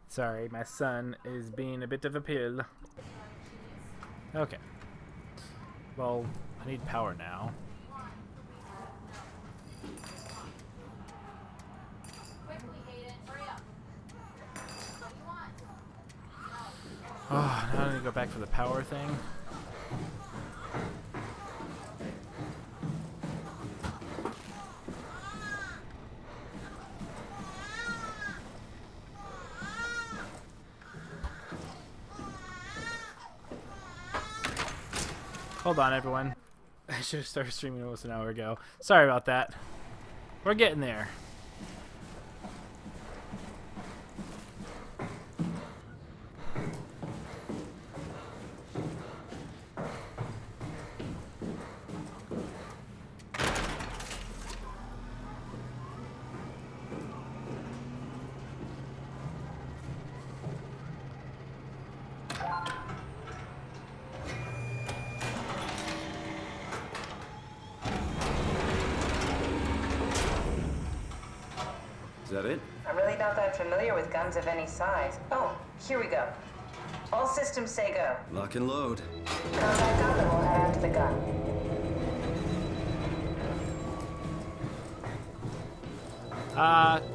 Sorry, my son is being a bit of a pill. Okay. Well, I need power now. Oh, now I need to go back for the power thing. Hold on, everyone. I should have started streaming almost an hour ago. Sorry about that. We're getting there. Is that it? I'm really not that familiar with guns of any size. Oh, here we go. All systems say go. Lock and load. Contact gun, and we'll head out to the gun.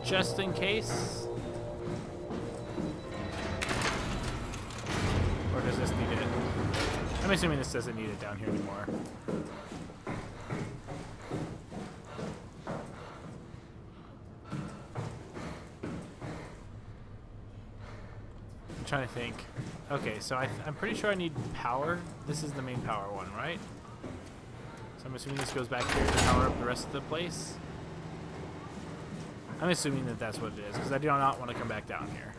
Just in case. Or does this need it? I'm assuming this doesn't need it down here anymore. I'm trying to think. Okay, so I'm pretty sure I need power. This is the main power one, right? So I'm assuming this goes back here to power up the rest of the place. I'm assuming that that's what it is, because I do not want to come back down here.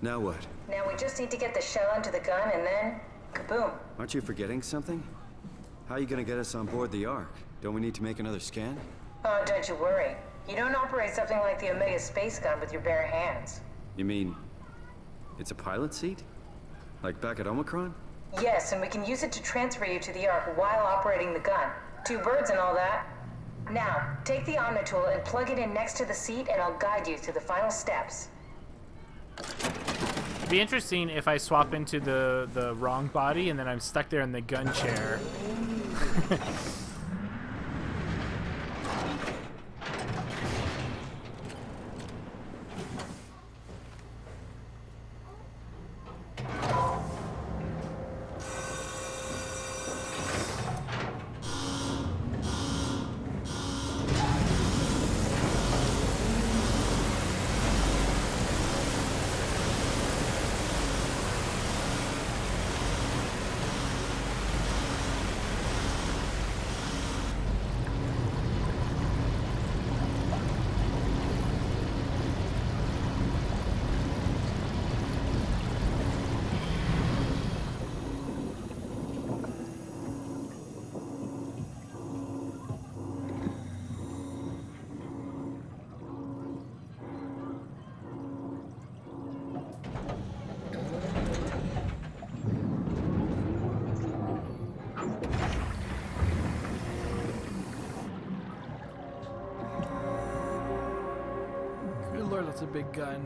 Now what? Now we just need to get the shell into the gun and then, kaboom. Aren't you forgetting something? How are you gonna get us on board the Ark? Don't we need to make another scan? Oh, don't you worry. You don't operate something like the Omega space gun with your bare hands. You mean, it's a pilot seat? Like back at Omicron? Yes, and we can use it to transfer you to the Ark while operating the gun. 2 birds and all that. Now, take the Omni tool and plug it in next to the seat and I'll guide you through the final steps. It'd be interesting if I swap into the wrong body and then I'm stuck there in the gun chair. Good lord, that's a big gun.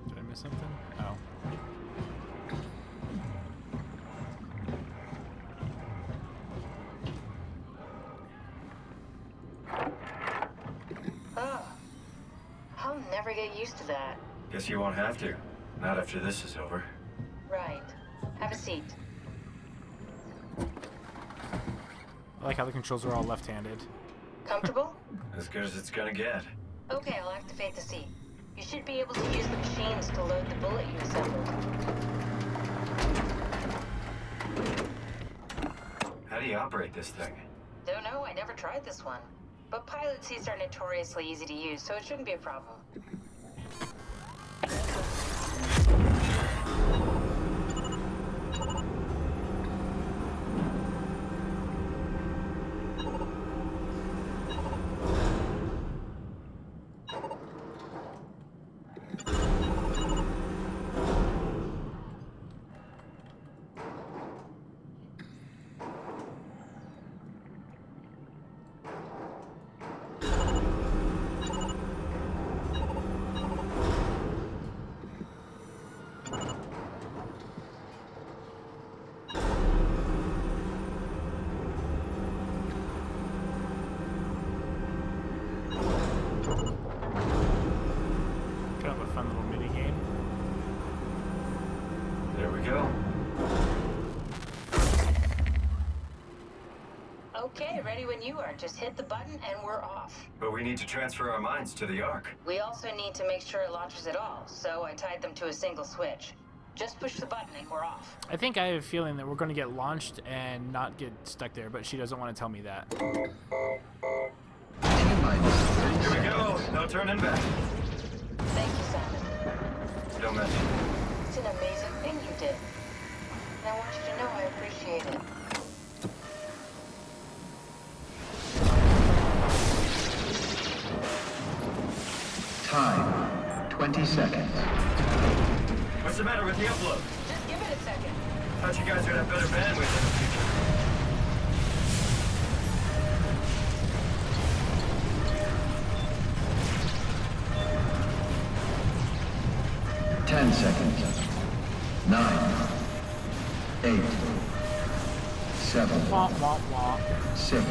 Did I miss something? Oh. Oh. I'll never get used to that. Guess you won't have to. Not after this is over. Right. Have a seat. I like how the controls are all left-handed. Comfortable? As good as it's gonna get. Okay, I'll activate the seat. You should be able to use the machines to load the bullet you assembled. How do you operate this thing? Don't know, I never tried this one. But pilot seats are notoriously easy to use, so it shouldn't be a problem. Kind of a fun little mini game. There we go. Okay, ready when you are. Just hit the button and we're off. But we need to transfer our minds to the Ark. We also need to make sure it launches at all, so I tied them to a single switch. Just push the button and we're off. I think I have a feeling that we're going to get launched and not get stuck there, but she doesn't want to tell me that. Here we go. No turning back. Thank you, Simon. Don't mention it. It's an amazing thing you did. And I want you to know I appreciate it. Time, 20 seconds. What's the matter with the upload? Just give it a second. Thought you guys would have better bandwidth in the future. 10 seconds. 9, 8, 7, Wah, wah, wah. 6,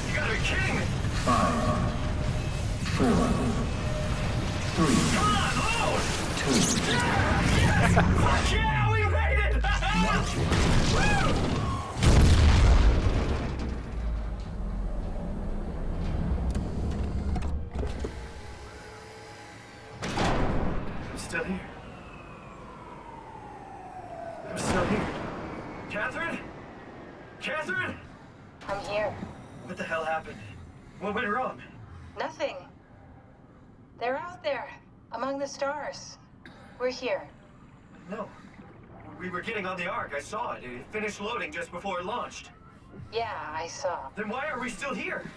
You gotta be kidding me! 5, 4, 3, Come on, load! 2, Fuck yeah, we made it! Woo! I'm still here. I'm still here. Catherine? Catherine? I'm here. What the hell happened? What went wrong? Nothing. They're out there, among the stars. We're here. No. We were getting on the Ark. I saw it. It finished loading just before it launched. Yeah, I saw. Then why are we still here?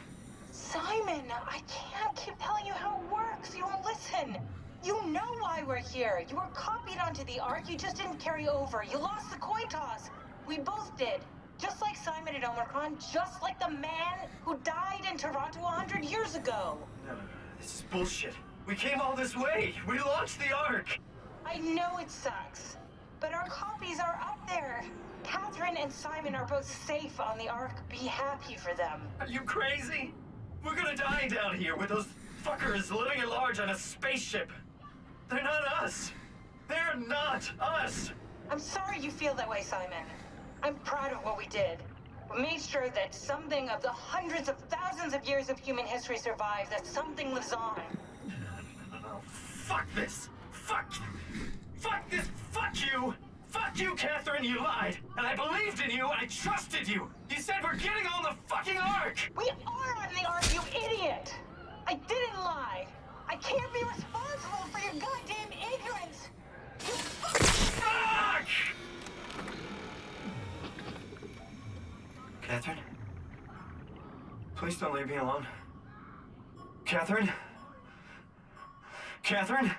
Simon, I can't keep telling you how it works. You won't listen. You know why we're here. You were copied onto the Ark. You just didn't carry over. You lost the coin toss. We both did. Just like Simon at Omicron, just like the man who died in Toronto 100 years ago. No, this is bullshit. We came all this way. We launched the Ark. I know it sucks, but our copies are up there. Catherine and Simon are both safe on the Ark. Be happy for them. Are you crazy? We're gonna die down here with those fuckers living at large on a spaceship. They're not us. They're not us. I'm sorry you feel that way, Simon. I'm proud of what we did. We made sure that something of the hundreds of thousands of years of human history survived, that something lives on. Oh, fuck this. Fuck this. Fuck you. Fuck you, Catherine. You lied. And I believed in you. I trusted you. You said we're getting on the fucking Ark. We are on the Ark, you idiot! I didn't lie. I can't be responsible for your goddamn ignorance. You Fuck! Catherine? Please don't leave me alone. Catherine? Catherine?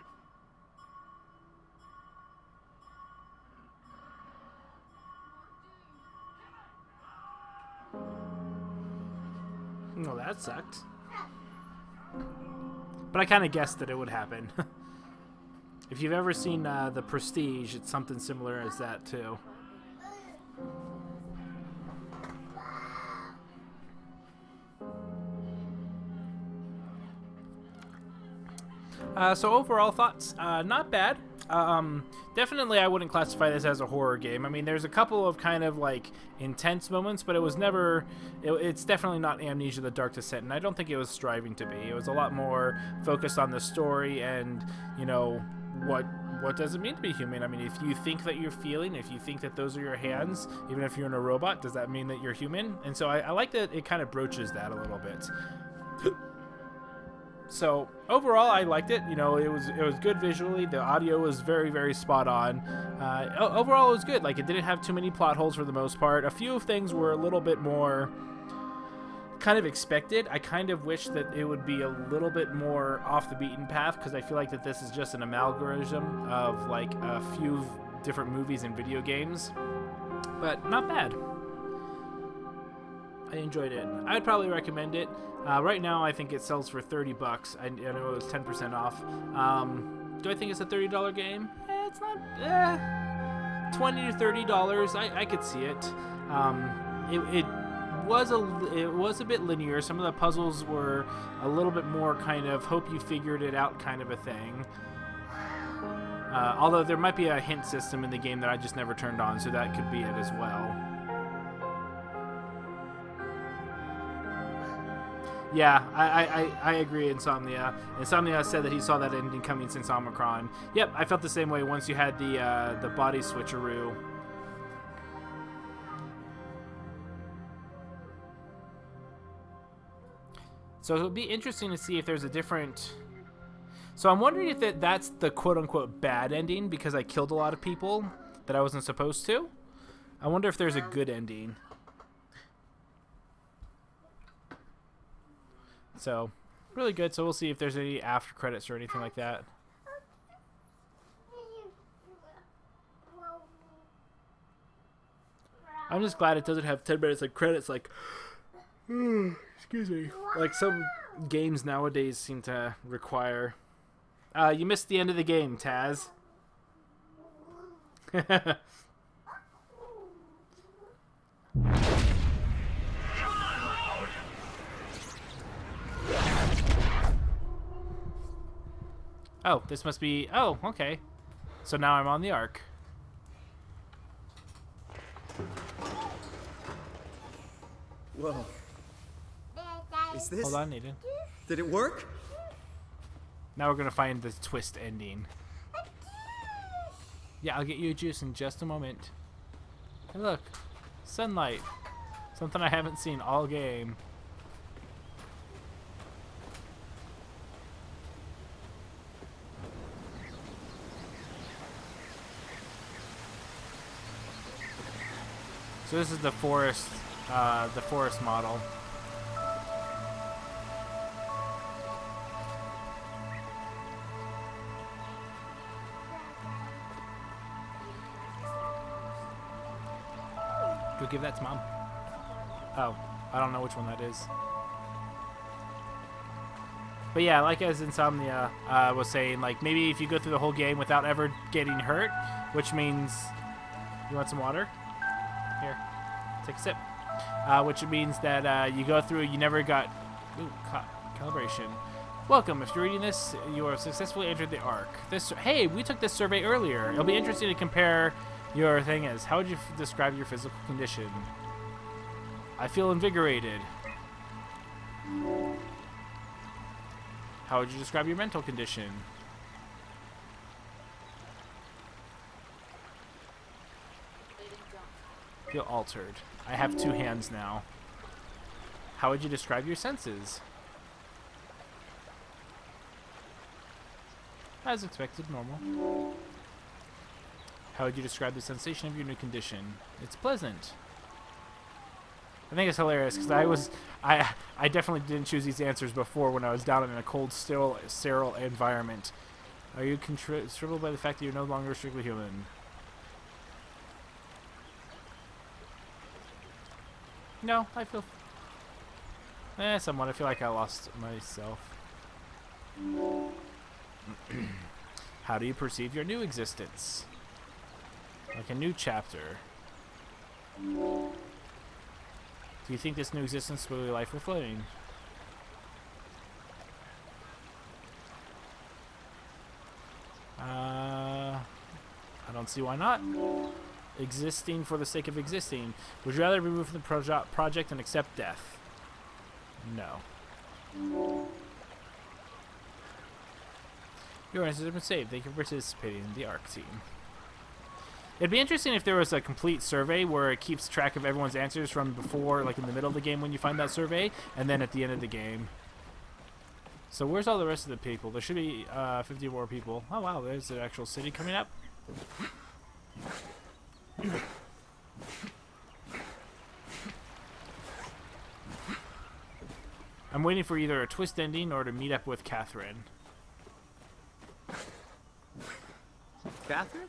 Well, that sucked. But I kind of guessed that it would happen. If you've ever seen The Prestige, it's something similar as that, too. So overall thoughts, not bad. Definitely I wouldn't classify this as a horror game. I mean, there's a couple of kind of like intense moments, but it was never, it's definitely not Amnesia: The Dark Descent, and I don't think it was striving to be. It was a lot more focused on the story and, you know, what what does it mean to be human? I mean, if you think that you're feeling, if you think that those are your hands, even if you're in a robot, does that mean that you're human? And so I like that it kind of broaches that a little bit. So overall, I liked it. You know, it was good visually. The audio was very, very spot on. Overall, it was good. Like, it didn't have too many plot holes for the most part. A few things were a little bit more kind of expected. I kind of wish that it would be a little bit more off the beaten path, because I feel like that this is just an amalgamation of like a few different movies and video games. But not bad. I enjoyed it. I'd probably recommend it. Right now, I think it sells for $30. I know it was 10% off. Do I think it's a $30 game? It's not. $20 to $30. I could see it. It was a bit linear. Some of the puzzles were a little bit more kind of hope you figured it out kind of a thing. Although there might be a hint system in the game that I just never turned on, so that could be it as well. Yeah, I agree, Insomnia. Insomnia said that he saw that ending coming since Omicron. Yep, I felt the same way once you had the body switcheroo. So it'll be interesting to see if there's a different... So I'm wondering if that's the quote-unquote bad ending because I killed a lot of people that I wasn't supposed to. I wonder if there's a good ending. So, really good. So we'll see if there's any after credits or anything like that. I'm just glad it doesn't have 10 minutes of credits like... excuse me. Like some games nowadays seem to require. You missed the end of the game, Taz. Oh, this must be... Oh, okay. So now I'm on the Ark. Whoa. Is this... Hold on, Nathan. Did it work? Now we're going to find the twist ending. Yeah, I'll get you a juice in just a moment. Hey, look. Sunlight. Something I haven't seen all game. So this is the forest model. Go give that to Mom. Oh, I don't know which one that is. But yeah, like as Insomnia was saying, like maybe if you go through the whole game without ever getting hurt, which means you want some water? Here, take a sip. Which means that you go through, you never got calibration. Welcome. If you're reading this, you have successfully entered the Ark. Hey, we took this survey earlier. It'll be interesting to compare your thing as. How would you describe your physical condition? I feel invigorated. How would you describe your mental condition? Feel altered. I have 2 hands now. How would you describe your senses? As expected, normal. How would you describe the sensation of your new condition? It's pleasant. I think it's hilarious because I definitely didn't choose these answers before when I was down in a cold, sterile environment. Are you troubled by the fact that you're no longer strictly human? No, I feel... somewhat. I feel like I lost myself. How do you perceive your new existence? Like a new chapter. Do you think this new existence will be life worth living? I don't see why not. Existing for the sake of existing. Would you rather be removed from the project and accept death? No. Your answers have been saved. Thank you for participating in the ARC team. It'd be interesting if there was a complete survey where it keeps track of everyone's answers from before, like in the middle of the game when you find that survey, and then at the end of the game. So where's all the rest of the people? There should be 50 more people. Oh wow, there's the actual city coming up. I'm waiting for either a twist ending or to meet up with Catherine. Catherine?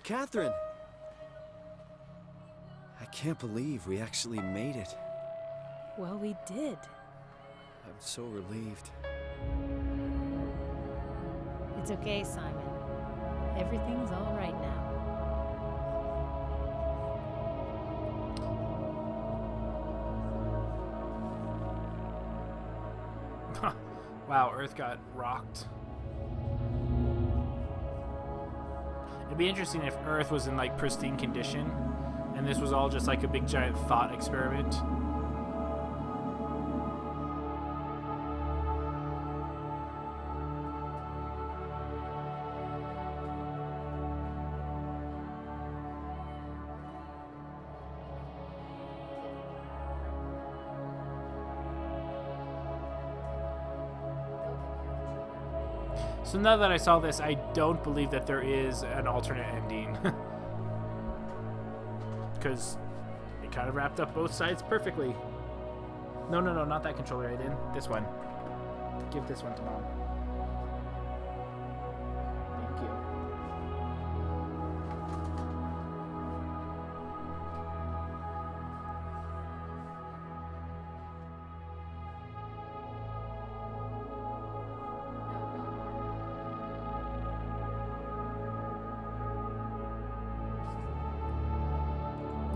Catherine! I can't believe we actually made it. Well, we did. I'm so relieved. It's okay, Simon. Everything's all right now. Wow, Earth got rocked. It'd be interesting if Earth was in like pristine condition and this was all just like a big giant thought experiment. So now that I saw this, I don't believe that there is an alternate ending. Because it kind of wrapped up both sides perfectly. No, not that controller, Aiden. This one. Give this one to Mom. Thank you.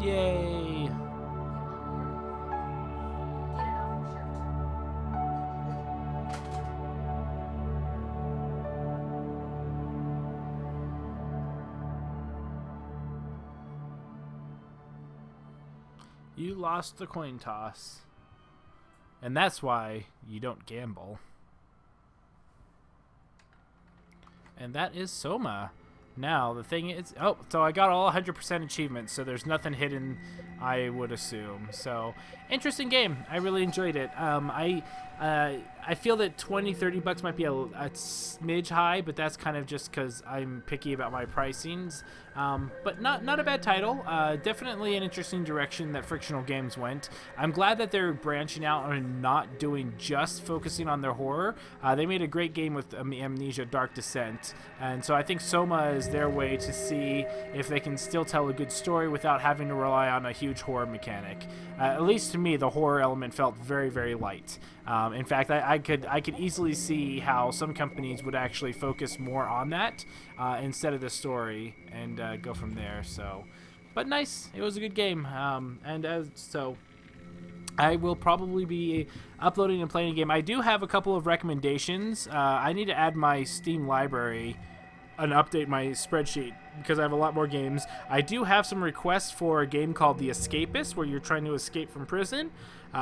Yay! You lost the coin toss. And that's why you don't gamble. And that is Soma. Now, the thing is... Oh, so I got all 100% achievements, so there's nothing hidden, I would assume. So, interesting game. I really enjoyed it. I feel that $20-30 might be a smidge high, but that's kind of just because I'm picky about my pricings. But not a bad title. Definitely an interesting direction that Frictional Games went. I'm glad that they're branching out and not doing just focusing on their horror. They made a great game with Amnesia Dark Descent, and so I think Soma is their way to see if they can still tell a good story without having to rely on a huge horror mechanic. At least to me, the horror element felt very, very light. In fact, I could easily see how some companies would actually focus more on that instead of the story and go from there. So, but nice. It was a good game. So I will probably be uploading and playing a game. I do have a couple of recommendations. I need to add my Steam library and update my spreadsheet because I have a lot more games. I do have some requests for a game called The Escapist, where you're trying to escape from prison,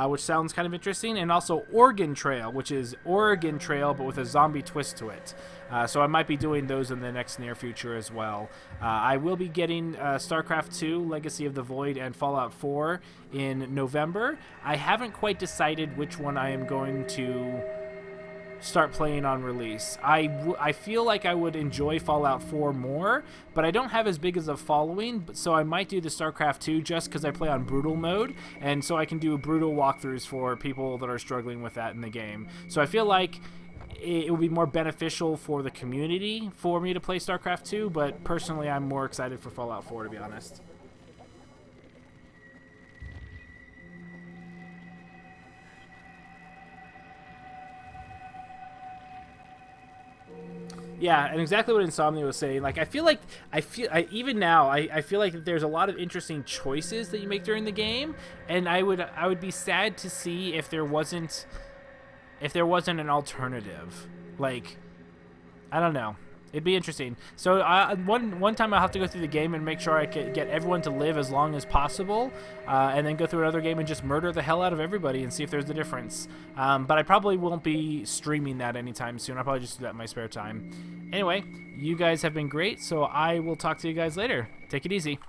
which sounds kind of interesting, and also Oregon Trail, which is Oregon Trail but with a zombie twist to it. So I might be doing those in the next near future as well. I will be getting StarCraft II, Legacy of the Void, and Fallout 4 in November. I haven't quite decided which one I am going to start playing on release. I feel like I would enjoy Fallout 4 more, but I don't have as big as a following, so I might do the StarCraft 2 just because I play on brutal mode, and so I can do brutal walkthroughs for people that are struggling with that in the game. So I feel like it would be more beneficial for the community for me to play StarCraft 2, but personally I'm more excited for Fallout 4, to be honest. Yeah, and exactly what Insomnia was saying. Like, I feel like even now I feel like that there's a lot of interesting choices that you make during the game, and I would be sad to see if there wasn't an alternative. Like, I don't know. It'd be interesting. So one time I'll have to go through the game and make sure I can get everyone to live as long as possible, and then go through another game and just murder the hell out of everybody and see if there's a difference. But I probably won't be streaming that anytime soon. I'll probably just do that in my spare time. Anyway, you guys have been great, so I will talk to you guys later. Take it easy.